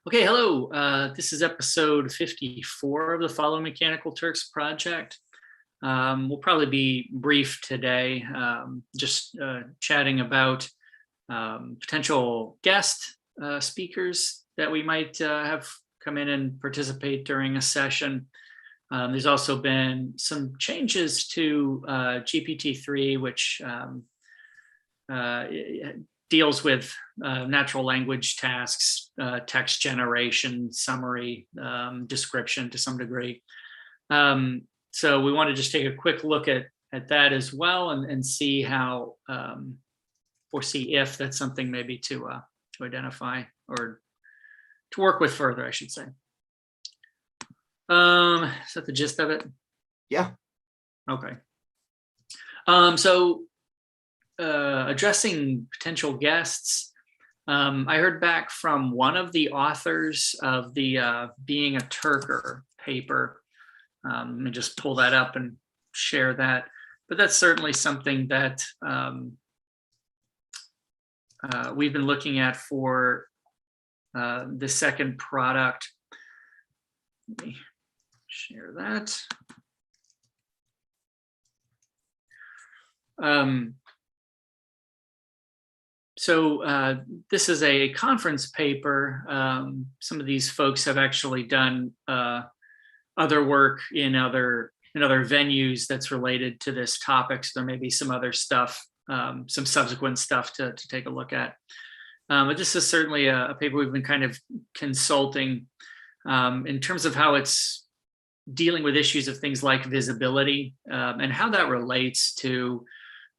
Okay, hello. This is episode 54 of the Follow Mechanical Turks project. We'll probably be brief today, just chatting about potential guest speakers that we might have come in and participate during a session. There's also been some changes to GPT-3, which deals with natural language tasks, text generation, summary, description to some degree. So we want to just take a quick look at that as well and see how, or see if that's something maybe to identify or to work with further, I should say. Is that the gist of it? Yeah. Okay. Addressing potential guests, I heard back from one of the authors of the Being a Turker paper. Let me just pull that up and share that. But that's certainly something that we've been looking at for the second product. Let me share that. So this is a conference paper. Some of these folks have actually done other work in other venues that's related to this topic. So there may be some other stuff, some subsequent stuff to take a look at. But this is certainly a paper we've been kind of consulting in terms of how it's dealing with issues of things like visibility and how that relates to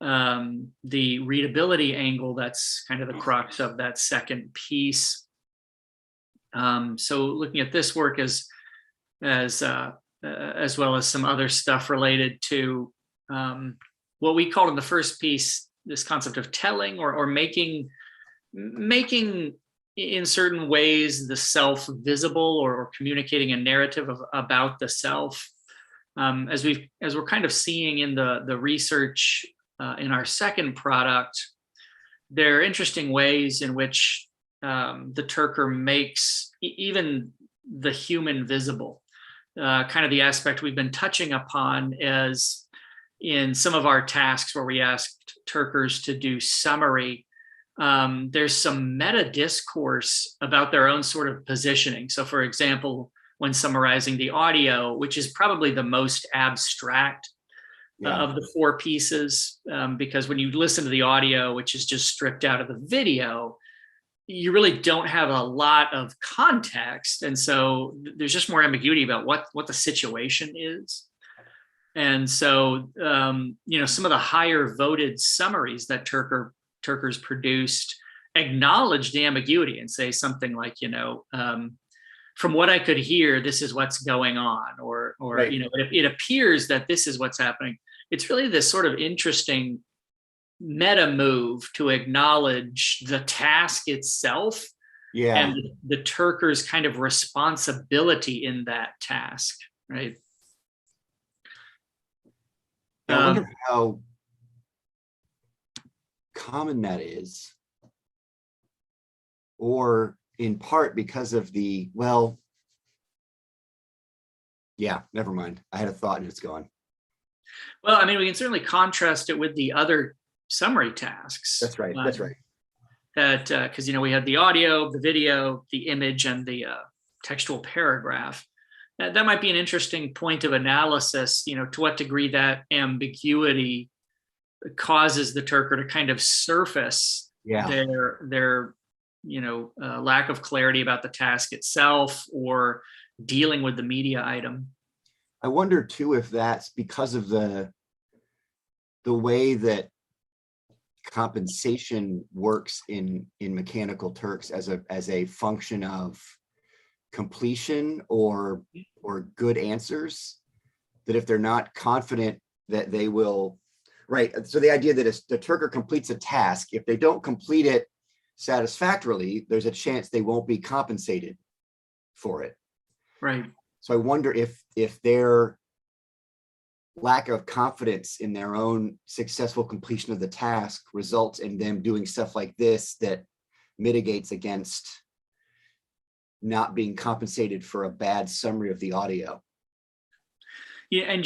the readability angle. That's kind of the crux of that second piece. So looking at this work as well as some other stuff related to what we called in the first piece, this concept of telling or making in certain ways the self visible or communicating a narrative about the self. As we're kind of seeing in the research in our second product, there are interesting ways in which the Turker makes even the human visible. Kind of the aspect we've been touching upon is in some of our tasks where we asked Turkers to do summary. There's some meta discourse about their own sort of positioning. So for example, when summarizing the audio, which is probably the most abstract of the four pieces, because when you listen to the audio, which is just stripped out of the video, you really don't have a lot of context. And so there's just more ambiguity about what the situation is. And so, some of the higher voted summaries that Turkers produced acknowledge the ambiguity and say something like, from what I could hear, this is what's going on, or right. It appears that this is what's happening. It's really this sort of interesting meta move to acknowledge the task itself and the Turker's kind of responsibility in that task, right? I wonder how common that is, or in part because of never mind. I had a thought and it's gone. Well, I mean, we can certainly contrast it with the other summary tasks. That's right. That's right. That because we had the audio, the video, the image, and the textual paragraph. That might be an interesting point of analysis. To what degree that ambiguity causes the Turker to kind of surface their lack of clarity about the task itself or dealing with the media item. I wonder too if that's because of the way that compensation works in Mechanical Turks as a function of completion or good answers, that if they're not confident that they will, right? So the idea that the Turker completes a task, if they don't complete it satisfactorily, there's a chance they won't be compensated for it. Right. So I wonder if their lack of confidence in their own successful completion of the task results in them doing stuff like this that mitigates against not being compensated for a bad summary of the audio. Yeah, and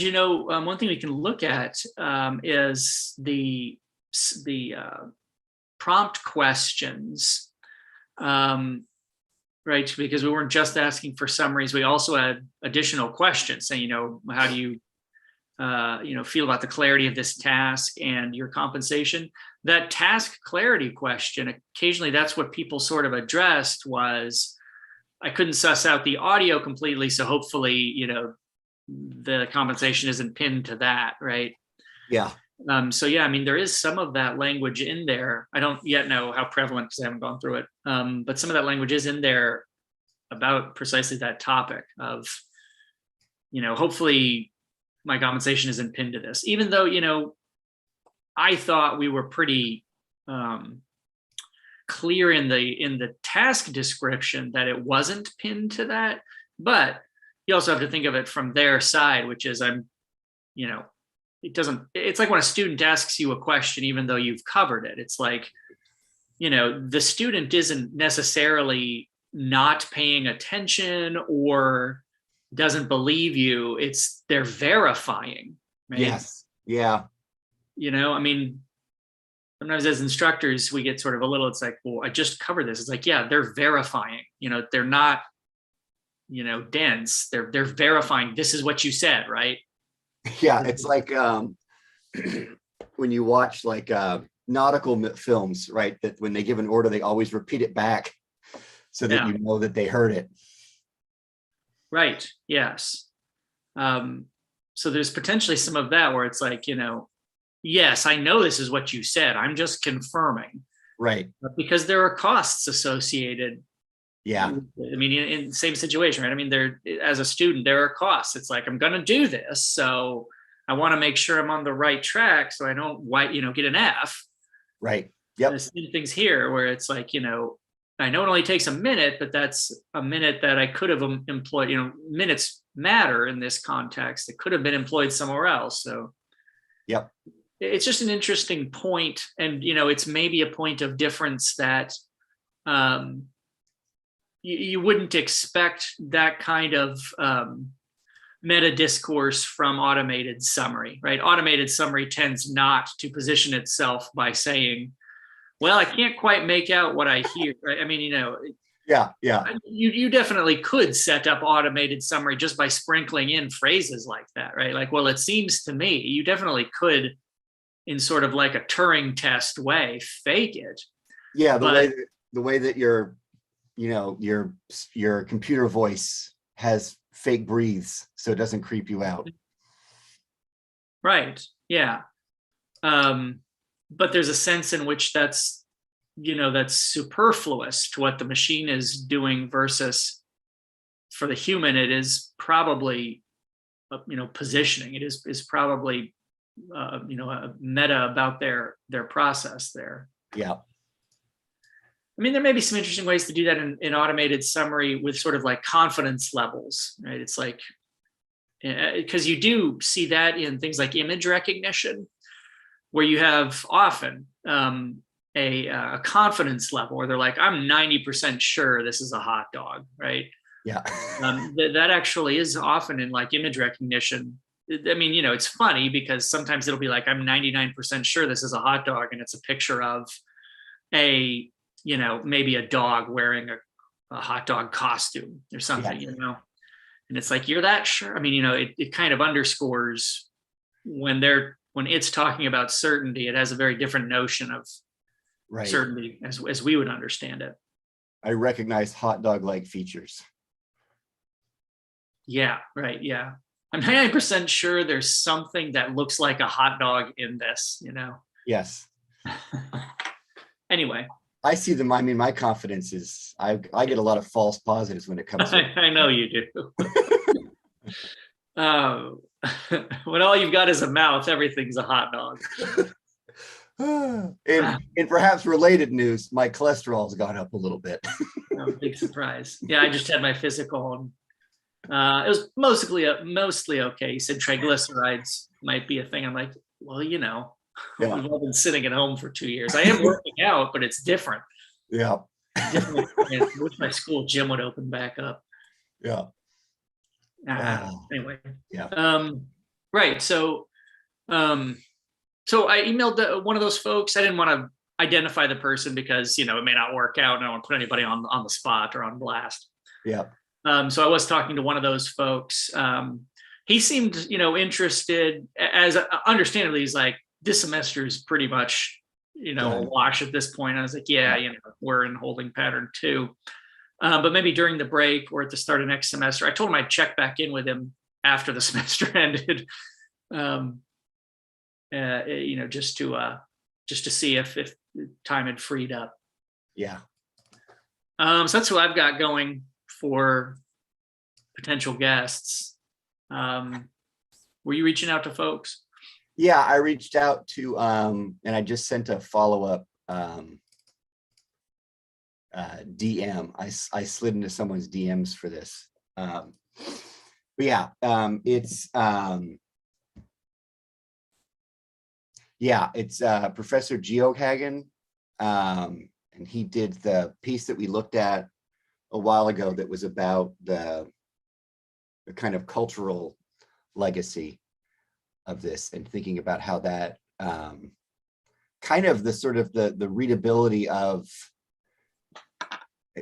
one thing we can look at is the prompt questions, right? Because we weren't just asking for summaries; we also had additional questions, saying, how do you, feel about the clarity of this task and your compensation? That task clarity question, occasionally, that's what people sort of addressed was, I couldn't suss out the audio completely, so hopefully, the compensation isn't pinned to that, right? Yeah. So yeah, I mean, there is some of that language in there. I don't yet know how prevalent because I haven't gone through it. But some of that language is in there about precisely that topic of, hopefully my compensation isn't pinned to this, even though, I thought we were pretty clear in the task description that it wasn't pinned to that. But you also have to think of it from their side, which is it's like when a student asks you a question, even though you've covered it, it's like, the student isn't necessarily not paying attention or doesn't believe you. They're verifying, right? Yes. Yeah. I mean, sometimes as instructors, we get sort of it's like, well, I just covered this. It's like, yeah, they're verifying, they're not, dense. They're verifying this is what you said, right? Yeah. It's like when you watch like nautical films, right? That when they give an order, they always repeat it back so that you know that they heard it. Right. Yes. So there's potentially some of that where it's like, yes, I know this is what you said. I'm just confirming. Right. Because there are costs associated. Yeah. I mean, in the same situation, right? I mean, as a student, there are costs. It's like, I'm going to do this. So I want to make sure I'm on the right track so I don't, get an F. Right. Yep. There's things here where it's like, I know it only takes a minute, but that's a minute that I could have employed, minutes matter in this context. It could have been employed somewhere else. So yep. It's just an interesting point. And, it's maybe a point of difference that you wouldn't expect that kind of meta discourse from automated summary, right? Automated summary tends not to position itself by saying, well, I can't quite make out what I hear, right? I mean, yeah. You definitely could set up automated summary just by sprinkling in phrases like that, right? Like, well, it seems to me, you definitely could, in sort of like a Turing test way, fake it. Yeah, the way that your computer voice has fake breathes, so it doesn't creep you out. Right. Yeah. But there's a sense in which that's superfluous to what the machine is doing versus for the human, it is probably, positioning. It is probably, a meta about their process there. Yeah. I mean, there may be some interesting ways to do that in automated summary with sort of like confidence levels, right? It's like, because you do see that in things like image recognition, where you have often a confidence level where they're like, I'm 90% sure this is a hot dog, right? Yeah. That actually is often in like image recognition. I mean, it's funny because sometimes it'll be like, I'm 99% sure this is a hot dog, and it's a picture of maybe a dog wearing a hot dog costume or something, and it's like, you're that sure? I mean, it kind of underscores when it's talking about certainty, it has a very different notion of certainty as we would understand it. I recognize hot dog-like features. Yeah, right. Yeah. I'm 99% sure there's something that looks like a hot dog in this, Yes. Anyway. I see them. I mean, my confidence is, I get a lot of false positives when it comes to I know you do. When all you've got is a mouth, everything's a hot dog. In perhaps related news, my cholesterol's gone up a little bit. Oh, big surprise. Yeah, I just had my physical, and it was mostly okay. He said triglycerides might be a thing. I'm like, well, we've all been sitting at home for 2 years. I am working out, but it's different. Yeah. Definitely. Yeah, I wish my school gym would open back up. Yeah. Anyway, Yeah. um, right. Um, so I emailed one of those folks. I didn't want to identify the person because it may not work out. And I don't want to put anybody on the spot or on blast. Yeah. So I was talking to one of those folks. He seemed, interested. As understandably, he's like, this semester is pretty much, a wash at this point. I was like, yeah, we're in holding pattern too. But maybe during the break or at the start of next semester, I told him I'd check back in with him after the semester ended. Just to see if time had freed up. Yeah. So that's what I've got going for potential guests. Were you reaching out to folks? Yeah, I reached out to and I just sent a follow-up DM. I slid into someone's DMs for this. But yeah, it's Professor Geoghagen, and he did the piece that we looked at a while ago that was about the kind of cultural legacy of this, and thinking about how that kind of the sort of the readability of,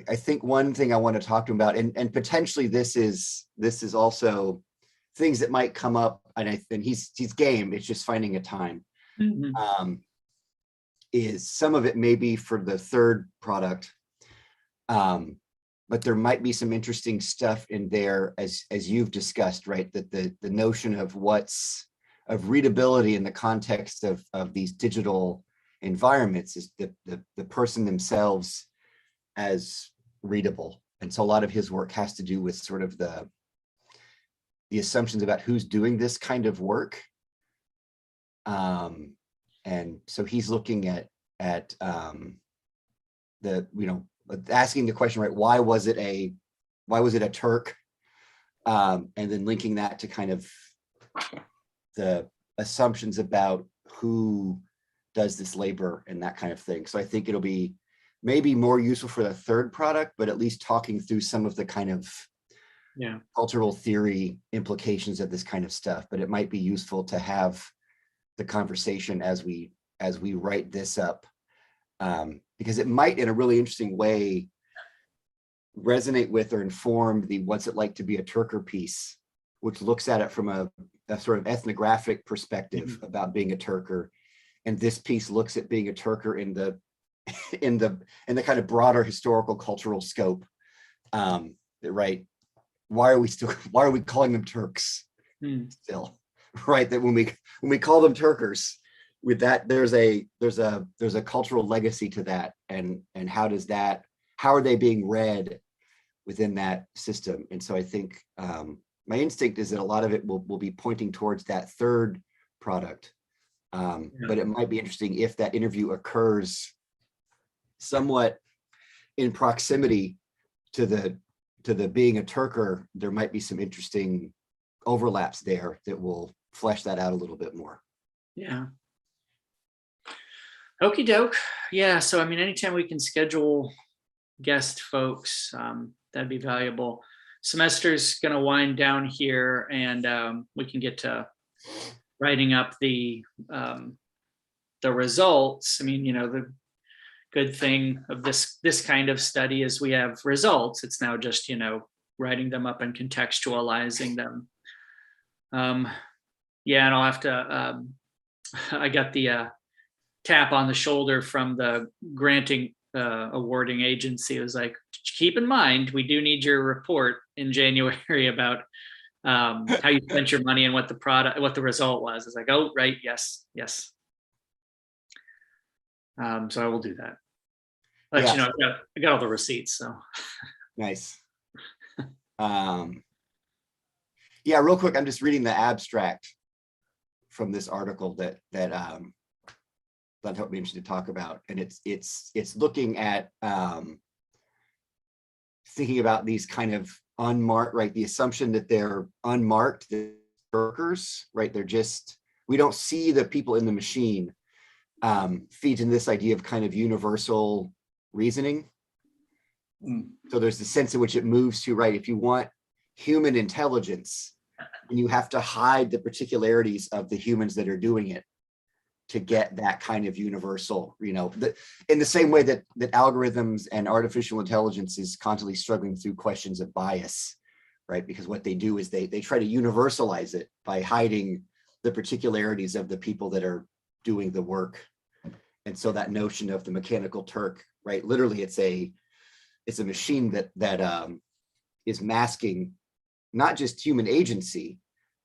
I think one thing I want to talk to him about, and potentially this is also things that might come up, and he's game. It's just finding a time. Mm-hmm. Is some of it maybe for the third product, but there might be some interesting stuff in there as you've discussed, right? That the notion of readability in the context of these digital environments is the person themselves as readable. And so a lot of his work has to do with sort of the assumptions about who's doing this kind of work. And so he's looking at asking the question, right? Why was it a Turk? And then linking that to kind of the assumptions about who does this labor and that kind of thing. So I think it'll be maybe more useful for the third product, but at least talking through some of the kind of cultural theory implications of this kind of stuff. But it might be useful to have the conversation as we write this up, because it might, in a really interesting way, resonate with or inform the "What's it like to be a Turker" piece, which looks at it from a sort of ethnographic perspective about being a Turker, and this piece looks at being a Turker in the kind of broader historical cultural scope. Right? Why are we calling them Turks still? Right, that when we call them Turkers, with that there's a cultural legacy to that, and how are they being read within that system? And so I think my instinct is that a lot of it will be pointing towards that third product, but it might be interesting if that interview occurs somewhat in proximity to the being a Turker. There might be some interesting overlaps there that will flesh that out a little bit more. Yeah. Okie doke. Yeah. So, I mean, anytime we can schedule guest folks, that'd be valuable. Semester's going to wind down here, and we can get to writing up the results. I mean, the good thing of this kind of study is we have results. It's now just, writing them up and contextualizing them. And I'll have to, I got the tap on the shoulder from the granting awarding agency. It was like, keep in mind, we do need your report in January about how you spent your money and what the result was. It's like, oh, right. Yes. So I will do that. But I got all the receipts. So nice. Yeah, real quick, I'm just reading the abstract from this article that helped me interested to talk about, and it's looking at thinking about these kind of unmarked, right? The assumption that they're unmarked, the workers, right? We don't see the people in the machine, feeds in this idea of kind of universal reasoning. So there's the sense in which it moves to, right? If you want human intelligence, and you have to hide the particularities of the humans that are doing it to get that kind of universal, in the same way that algorithms and artificial intelligence is constantly struggling through questions of bias, right? Because what they do is they try to universalize it by hiding the particularities of the people that are doing the work. And so that notion of the mechanical Turk, right? Literally, it's a machine that is masking not just human agency,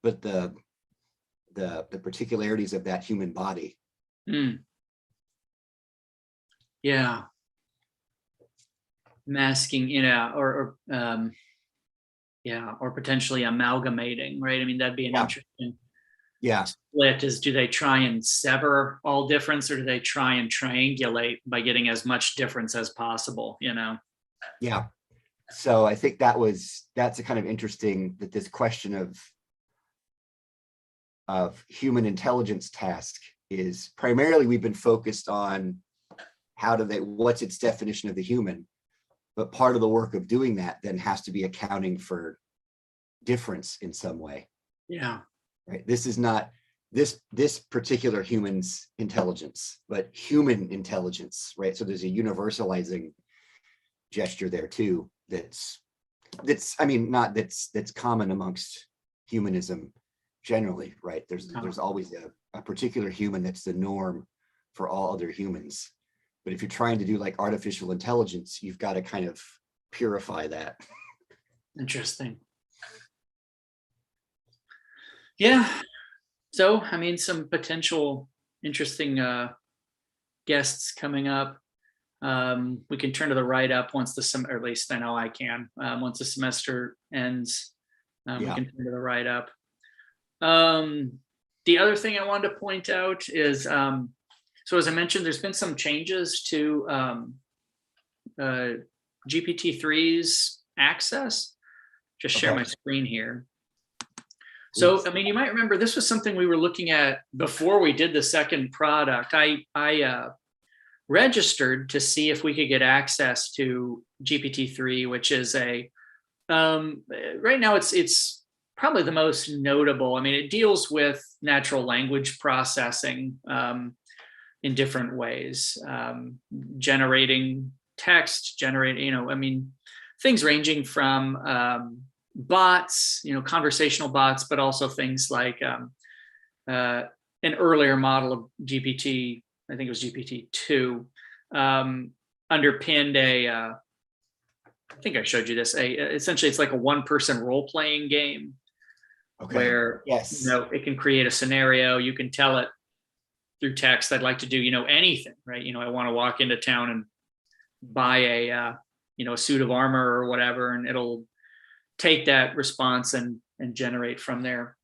but the particularities of that human body. Yeah. Masking, or potentially amalgamating, right? I mean, that'd be an interesting split. Do they try and sever all difference, or do they try and triangulate by getting as much difference as possible, Yeah. So I think that's a kind of interesting, that this question of human intelligence task is primarily, we've been focused on what's its definition of the human, but part of the work of doing that then has to be accounting for difference in some way. Yeah. Right. This is not this particular human's intelligence, but human intelligence, right? So there's a universalizing gesture there too. That's common amongst humanism generally, right? There's always a particular human that's the norm for all other humans. But if you're trying to do like artificial intelligence, you've got to kind of purify that. Interesting. Yeah. So, I mean, some potential interesting guests coming up. We can turn to the write-up once or at least I know I can, once the semester ends. We can turn to the write-up. The other thing I wanted to point out is, so as I mentioned, there's been some changes to GPT-3's access. Just share my screen here. So, I mean, you might remember this was something we were looking at before we did the second product. I registered to see if we could get access to GPT-3, which is right now it's probably the most notable. I mean, it deals with natural language processing in different ways, generating text, things ranging from bots, conversational bots, but also things like an earlier model of GPT, I think it was GPT-2, underpinned I think I showed you this, essentially it's like a one-person role-playing game where it can create a scenario. You can tell it through text, I'd like to do, anything, right? I want to walk into town and buy a suit of armor or whatever, and it'll take that response and generate from there.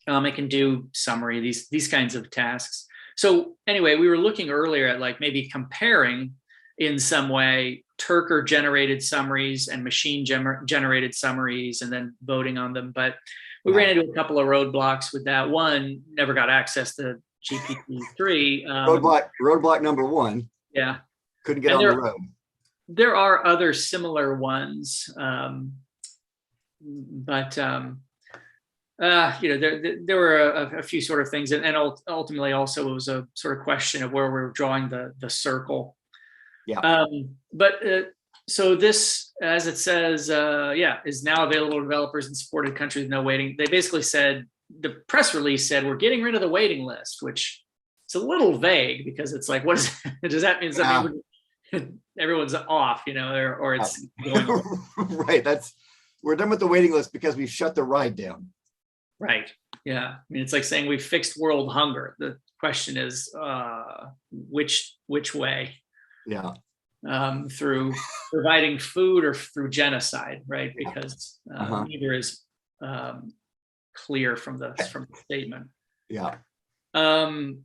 It can do summary, these kinds of tasks. So anyway, we were looking earlier at like maybe comparing in some way Turker generated summaries and machine generated summaries and then voting on them. But we ran into a couple of roadblocks with that. One, never got access to GPT-3. Roadblock number one. Yeah. Couldn't get on the road. There are other similar ones. But there were a few sort of things, and ultimately also it was a sort of question of where we're drawing the circle. Yeah. So this, as it says, is now available to developers in supported countries with no waiting. They basically said, the press release said, we're getting rid of the waiting list, which is a little vague because it's like, what does that mean? Something everyone's off, or it's going on. Right. We're done with the waiting list because we've shut the ride down. Right. Yeah. I mean, it's like saying we fixed world hunger. The question is, which way? Yeah. Through providing food or through genocide, right? Because neither is clear from the statement. Yeah. Let me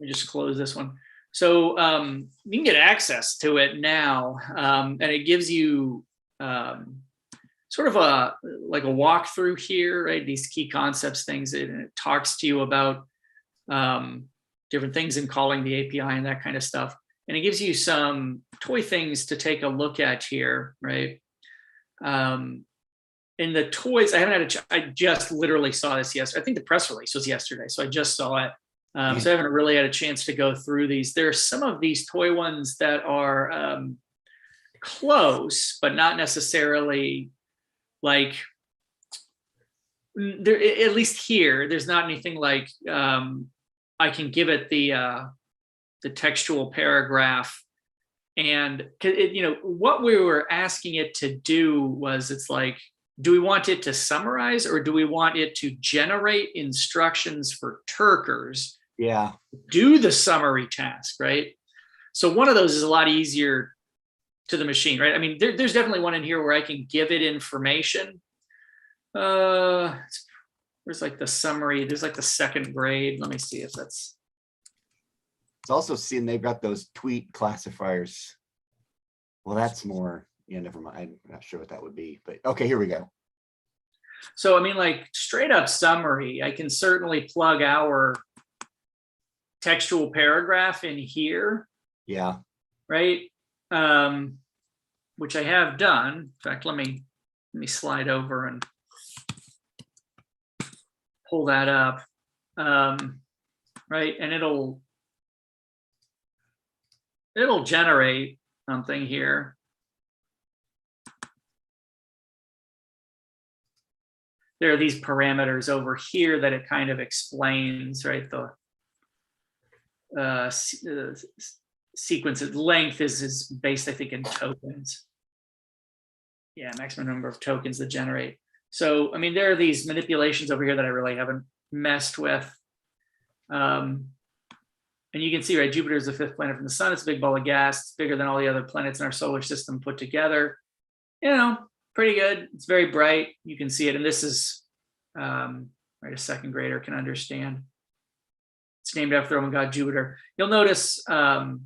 just close this one. So you can get access to it now, and it gives you sort of a walkthrough here, right? These key concepts, things, and it talks to you about different things in calling the API and that kind of stuff. and it gives you some toy things to take a look at here, right? In the toys, I haven't had I just literally saw this yesterday. I think the press release was yesterday, so I just saw it. So I haven't really had a chance to go through these. There are some of these toy ones that are close, but not necessarily like there. At least here, there's not anything like I can give it the textual paragraph, and what we were asking it to do was, it's like, do we want it to summarize, or do we want it to generate instructions for Turkers? Yeah. Do the summary task, right? So one of those is a lot easier to the machine, right? I mean, there's definitely one in here where I can give it information. There's like the summary. There's like the second grade. Let me see if that's. It's also seen they've got those tweet classifiers. Well, that's more. Yeah, never mind. I'm not sure what that would be, but okay, here we go. So, I mean, like straight up summary, I can certainly plug our textual paragraph in here. Yeah. Right. Which I have done. In fact, let me slide over and pull that up. Right. And it'll generate something here. There are these parameters over here that it kind of explains, right? The sequence length is based, I think, in tokens. Yeah, maximum number of tokens that generate. So, I mean, there are these manipulations over here that I really haven't messed with. And you can see, right, Jupiter is the 5th planet from the sun. It's a big ball of gas. It's bigger than all the other planets in our solar system put together. Pretty good. It's very bright. You can see it. And this is, right, a second grader can understand. It's named after the Roman god Jupiter. You'll notice that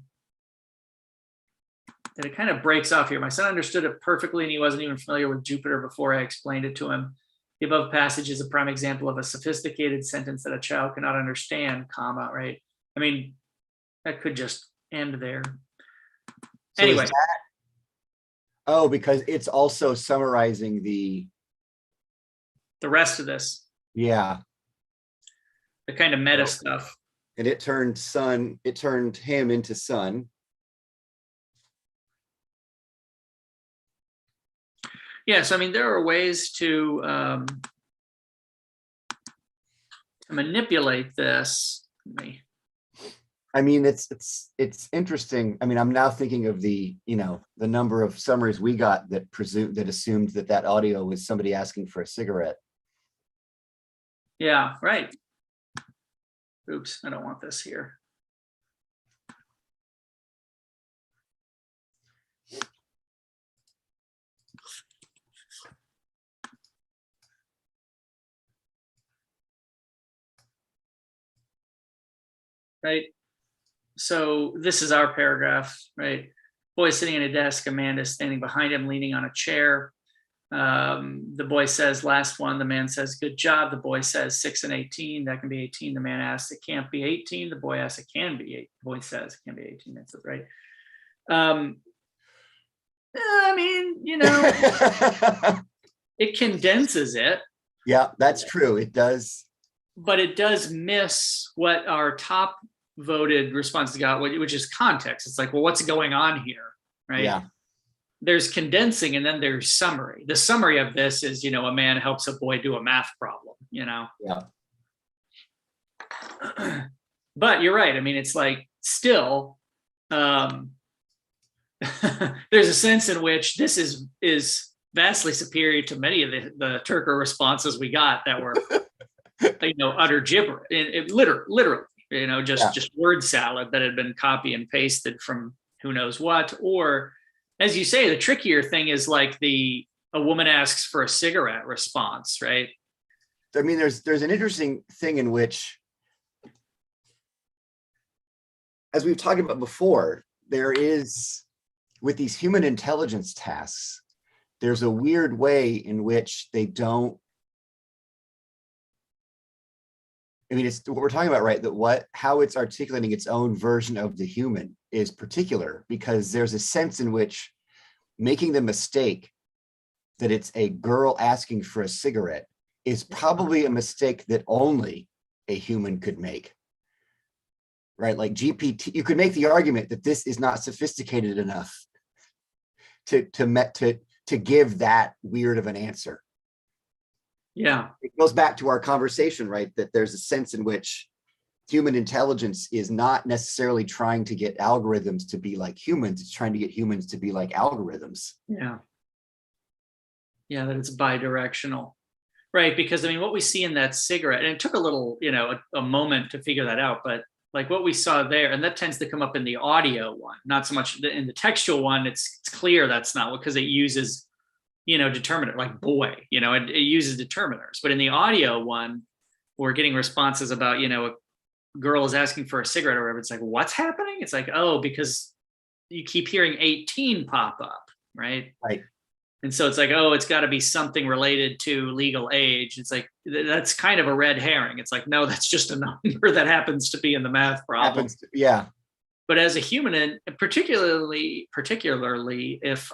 it kind of breaks off here. My son understood it perfectly, and he wasn't even familiar with Jupiter before I explained it to him. The above passage is a prime example of a sophisticated sentence that a child cannot understand, comma, right? I mean, that could just end there. So anyway. Oh, because it's also summarizing the rest of this. Yeah. The kind of meta stuff. And it turned him into sun. Yes, I mean, there are ways to manipulate this. I mean, it's interesting. I mean, I'm now thinking of the number of summaries we got that assumed that audio was somebody asking for a cigarette. Yeah, right. Oops, I don't want this here. Right. So this is our paragraph, right? Boy sitting at a desk, Amanda standing behind him, leaning on a chair. The boy says, last one. The man says, good job. The boy says 6 and 18. That can be 18. The man asks, it can't be 18. The boy asks, it can be 8. The boy says, it can be 18. That's right. I mean, it condenses it. Yeah, that's true. It does. But it does miss what our top voted responses got, which is context. It's like, well, what's going on here, right? Yeah. There's condensing, and then there's summary. The summary of this is, a man helps a boy do a math problem, Yeah. But you're right. I mean, it's like still, there's a sense in which this is vastly superior to many of the Turker responses we got that were, utter gibberish. It literally, just word salad that had been copy and pasted from who knows what. Or, as you say, the trickier thing is like a woman asks for a cigarette response, right? I mean, there's an interesting thing in which, as we've talked about before, there is, with these human intelligence tasks, there's a weird way in which they don't, I mean, it's what we're talking about, right? How it's articulating its own version of the human is particular, because there's a sense in which making the mistake that it's a girl asking for a cigarette is probably a mistake that only a human could make. Right? Like GPT, you could make the argument that this is not sophisticated enough to give that weird of an answer. Yeah. It goes back to our conversation, right? That there's a sense in which human intelligence is not necessarily trying to get algorithms to be like humans. It's trying to get humans to be like algorithms. Yeah. Yeah, that it's bi-directional. Right. Because I mean, what we see in that cigarette, and it took a little, a moment to figure that out, but like what we saw there, and that tends to come up in the audio one, not so much in the textual one. It's clear that's not, because it uses, determiner, like boy, it uses determiners. But in the audio one, we're getting responses about, a girl is asking for a cigarette or whatever. It's like, what's happening? It's like, oh, because you keep hearing 18 pop up, right? Right. And so it's like, oh, it's got to be something related to legal age. It's like, that's kind of a red herring. It's like, no, that's just a number that happens to be in the math problem. Yeah. But as a human, and particularly if,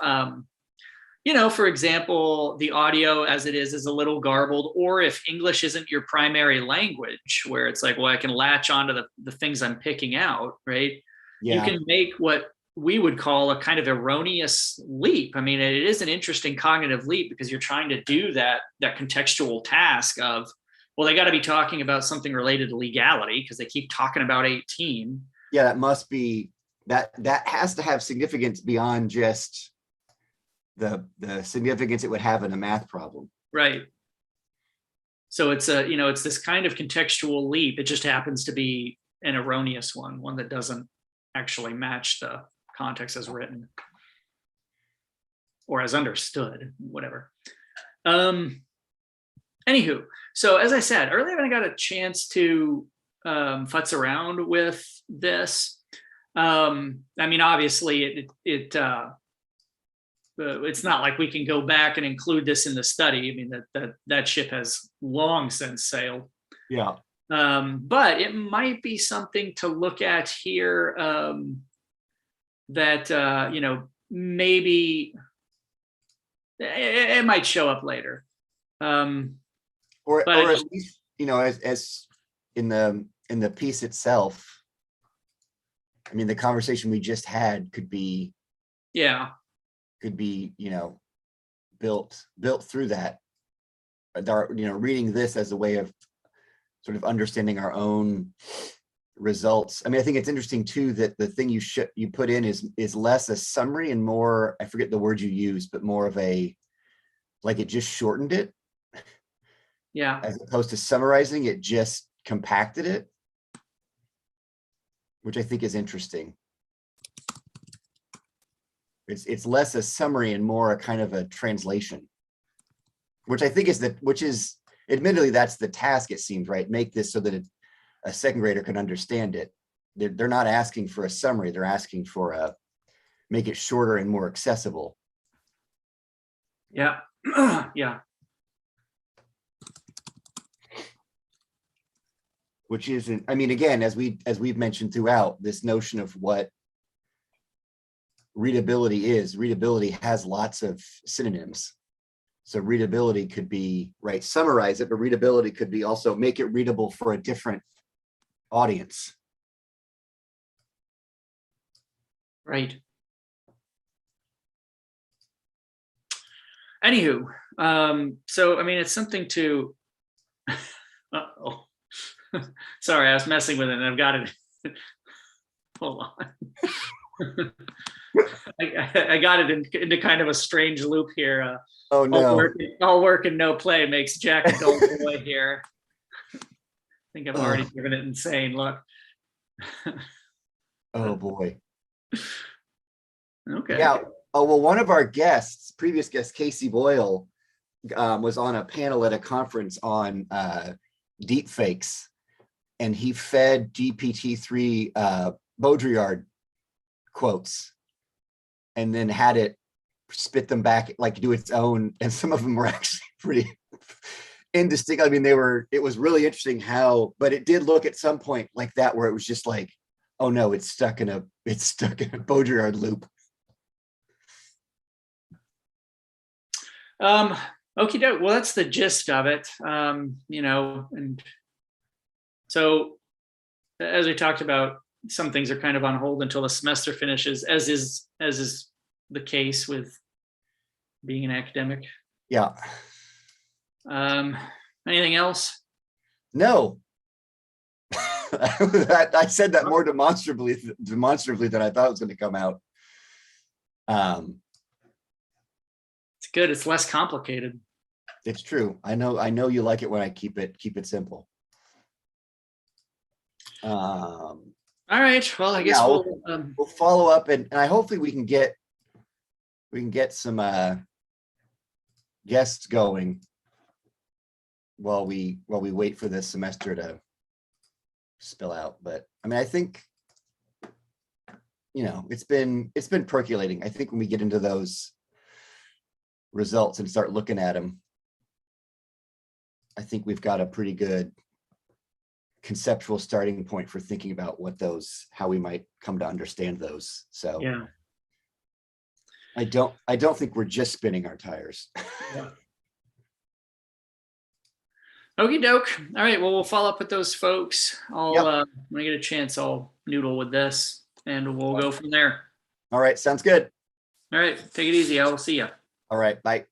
for example, the audio as it is a little garbled, or if English isn't your primary language, where it's like, well, I can latch onto the things I'm picking out, right? Yeah. You can make what we would call a kind of erroneous leap. I mean, it is an interesting cognitive leap, because you're trying to do that contextual task of, well, they got to be talking about something related to legality because they keep talking about 18. Yeah, that must be, that has to have significance beyond just the significance it would have in a math problem. Right. So it's it's this kind of contextual leap. It just happens to be an erroneous one that doesn't actually match the context as written or as understood, whatever. Anywho, so as I said earlier, when I got a chance to futz around with this, I mean, obviously it's not like we can go back and include this in the study. I mean, that ship has long since sailed. Yeah. But it might be something to look at here, that maybe it might show up later. Or at least, as in the piece itself, I mean, the conversation we just had could be built through that. Reading this as a way of sort of understanding our own results. I mean, I think it's interesting too that the thing you put in is less a summary and more, I forget the word you used, but more of a, like, it just shortened it. Yeah. As opposed to summarizing, it just compacted it, which I think is interesting. It's less a summary and more a kind of a translation, which I think is admittedly, that's the task, it seems, right? Make this so that a second grader can understand it. They're not asking for a summary. They're asking for make it shorter and more accessible. Yeah. Yeah. Which isn't, I mean, again, as we've mentioned throughout, this notion of what readability has lots of synonyms. So readability could be, right, summarize it, but readability could be also make it readable for a different audience. Right. Anywho, so I mean, it's something to. Uh-oh. Sorry, I was messing with it, and I've got it. Hold on. I got it into kind of a strange loop here. Oh no! All work and no play makes Jack a dull boy here. I think I've already driven it insane. Look. Oh boy. Okay. Yeah. Oh well, one of our previous guests, Casey Boyle, was on a panel at a conference on deep fakes, and he fed GPT-3 Baudrillard quotes, and then had it spit them back, like do its own, and some of them were actually pretty indistinct. I mean, it was really interesting but it did look at some point like that where it was just like, Oh no, it's stuck in a Baudrillard loop. Okie doke. Well, that's the gist of it. And so as we talked about, some things are kind of on hold until the semester finishes, as is the case with being an academic. Yeah. Anything else? No. I said that more demonstrably than I thought it was going to come out. It's good. It's less complicated. It's true. I know you like it when I keep it simple. All right. Well, I guess yeah, we'll follow up, and I hopefully we can get some guests going while we wait for this semester to spill out. But I mean, I think it's been percolating. I think when we get into those results and start looking at them, I think we've got a pretty good conceptual starting point for thinking about how we might come to understand those. So yeah. I don't think we're just spinning our tires. Yeah. Okie doke. All right. Well, we'll follow up with those folks. When I get a chance, I'll noodle with this and we'll go from there. All right. Sounds good. All right. Take it easy. I will see you. All right. Bye.